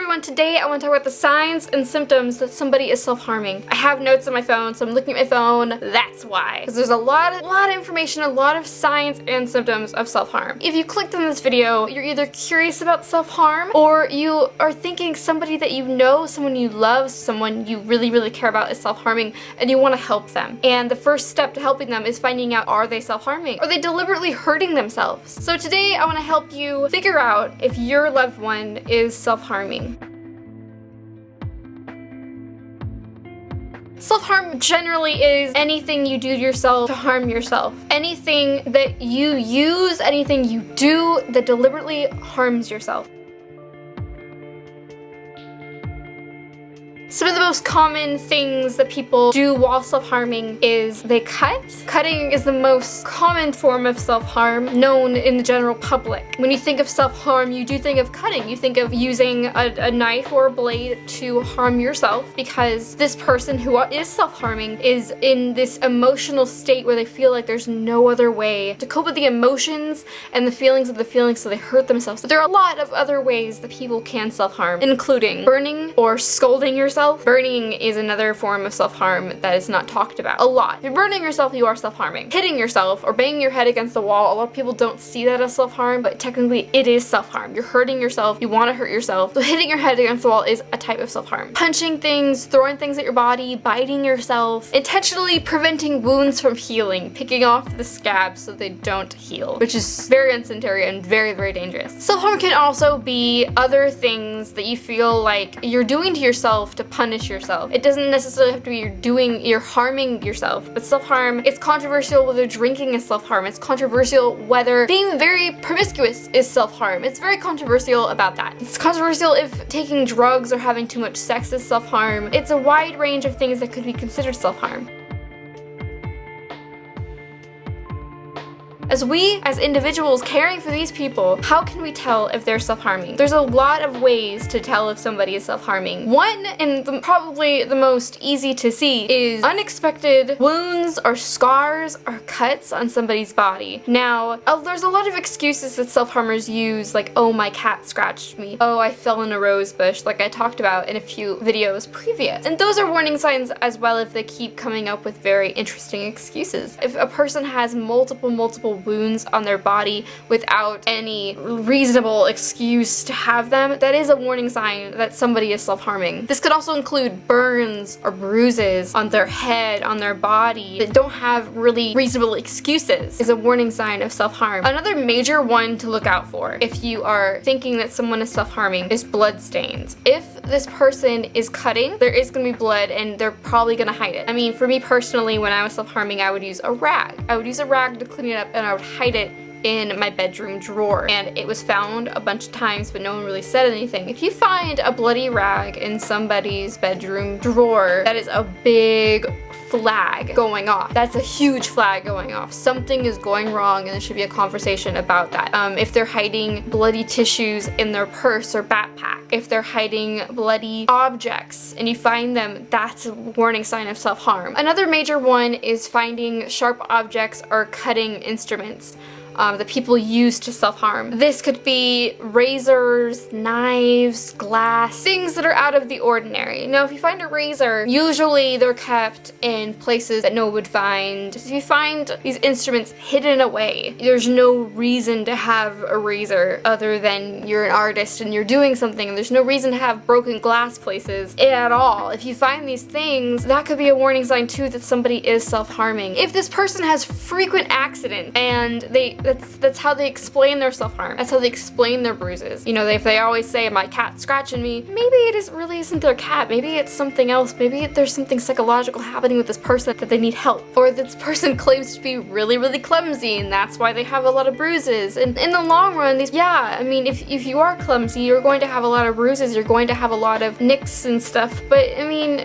everyone, today I want to talk about the signs and symptoms that somebody is self-harming. I have notes on my phone, so I'm looking at my phone. That's why. Because there's a lot of information, a lot of signs and symptoms of self-harm. If you clicked on this video, you're either curious about self-harm or you are thinking somebody that you know, someone you love, someone you really care about is self-harming and you want to help them. And the first step to helping them is finding out, are they self-harming? Are they deliberately hurting themselves? So today I want to help you figure out if your loved one is self-harming. Self-harm generally is anything you do to yourself to harm yourself. Anything that you use, anything you do that deliberately harms yourself. Some of the most common things that people do while self-harming is they cut. Cutting is the most common form of self-harm known in the general public. When you think of self-harm, you do think of cutting. You think of using a knife or a blade to harm yourself because this person who is self-harming is in this emotional state where they feel like there's no other way to cope with the emotions and the feelings of the feelings, so they hurt themselves. But there are a lot of other ways that people can self-harm, including burning or scolding yourself. Burning is another form of self-harm that is not talked about a lot. If you're burning yourself, you are self-harming. Hitting yourself or banging your head against the wall, a lot of people don't see that as self-harm, but technically it is self-harm. You're hurting yourself, you want to hurt yourself, so hitting your head against the wall is a type of self-harm. Punching things, throwing things at your body, biting yourself, intentionally preventing wounds from healing, picking off the scabs so they don't heal, which is very unsanitary and very dangerous. Self-harm can also be other things that you feel like you're doing to yourself to punish yourself. It doesn't necessarily have to be you're harming yourself, but self-harm, it's controversial whether drinking is self-harm. It's controversial whether being very promiscuous is self-harm. It's very controversial about that. It's controversial if taking drugs or having too much sex is self-harm. It's a wide range of things that could be considered self-harm. As individuals caring for these people, how can we tell if they're self-harming? There's a lot of ways to tell if somebody is self-harming. One, and probably the most easy to see, is unexpected wounds or scars or cuts on somebody's body. Now, there's a lot of excuses that self-harmers use, like, oh, my cat scratched me. Oh, I fell in a rose bush, like I talked about in a few videos previous. And those are warning signs as well if they keep coming up with very interesting excuses. If a person has multiple wounds on their body without any reasonable excuse to have them, that is a warning sign that somebody is self-harming. This could also include burns or bruises on their head, on their body, that don't have really reasonable excuses, is a warning sign of self-harm. Another major one to look out for if you are thinking that someone is self-harming is blood stains. If this person is cutting, there is going to be blood and they're probably going to hide it. I mean, for me personally, when I was self-harming, I would use a rag. I would use a rag to clean it up and I would hide it in my bedroom drawer, and it was found a bunch of times but no one really said anything. If you find a bloody rag in somebody's bedroom drawer, that is a big flag going off. That's a huge flag going off. Something is going wrong and there should be a conversation about that. If they're hiding bloody tissues in their purse or backpack, if they're hiding bloody objects and you find them, that's a warning sign of self-harm. Another major one is finding sharp objects or cutting instruments that people use to self-harm. This could be razors, knives, glass, things that are out of the ordinary. Now, if you find a razor, usually they're kept in places that no one would find. If you find these instruments hidden away, there's no reason to have a razor other than you're an artist and you're doing something. There's no reason to have broken glass places at all. If you find these things, that could be a warning sign too that somebody is self-harming. If this person has frequent accidents and that's how they explain their self-harm. That's how they explain their bruises. You know, if they always say, my cat's scratching me, maybe it really isn't their cat. Maybe it's something else. Maybe there's something psychological happening with this person that they need help. Or this person claims to be really clumsy and that's why they have a lot of bruises. And in the long run, I mean, if you are clumsy, you're going to have a lot of bruises. You're going to have a lot of nicks and stuff. But I mean,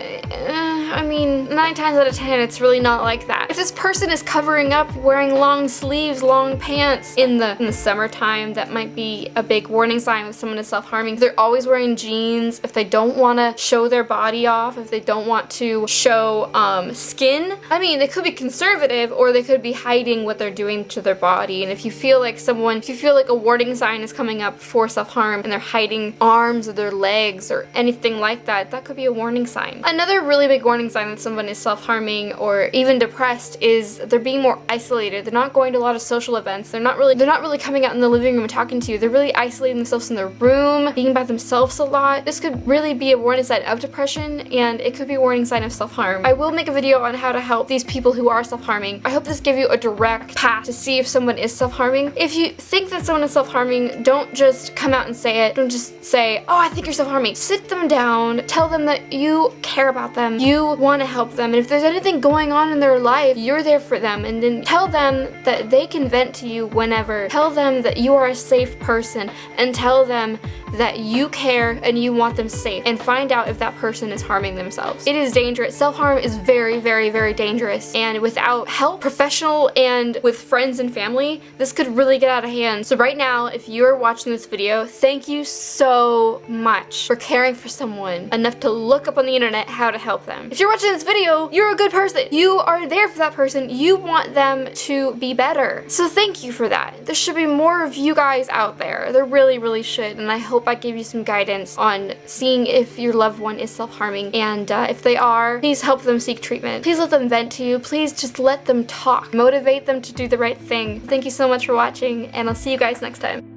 I mean, 9 times out of 10, it's really not like that. If this person is covering up, wearing long sleeves, long pants in the summertime, that might be a big warning sign if someone is self-harming. If they're always wearing jeans, if they don't want to show their body off, if they don't want to show skin, I mean, they could be conservative or they could be hiding what they're doing to their body. And if you feel like a warning sign is coming up for self-harm and they're hiding arms or their legs or anything like that, that could be a warning sign. Another really big warning sign that someone is self-harming or even depressed is they're being more isolated. They're not going to a lot of social events. They're not really coming out in the living room and talking to you. They're really isolating themselves in their room, being by themselves a lot. This could really be a warning sign of depression, and it could be a warning sign of self-harm. I will make a video on how to help these people who are self-harming. I hope this gives you a direct path to see if someone is self-harming. If you think that someone is self-harming, don't just come out and say it. Don't just say, oh, I think you're self-harming. Sit them down, tell them that you care about them, you want to help them, and if there's anything going on in their life, you're there for them, and then tell them that they can vent to you whenever. Tell them that you are a safe person, and tell them that you care and you want them safe, and find out if that person is harming themselves. It is dangerous. Self-harm is very, very, very dangerous, and without help, professional and with friends and family, this could really get out of hand. So right now, if you're watching this video, thank you so much for caring for someone enough to look up on the internet how to help them. If you're watching this video, you're a good person. You are there for that person. You want them to be better. So thank you for that. There should be more of you guys out there. There really, really should, and I hope I gave you some guidance on seeing if your loved one is self-harming, and if they are, please help them seek treatment. Please let them vent to you. Please just let them talk. Motivate them to do the right thing. Thank you so much for watching, and I'll see you guys next time.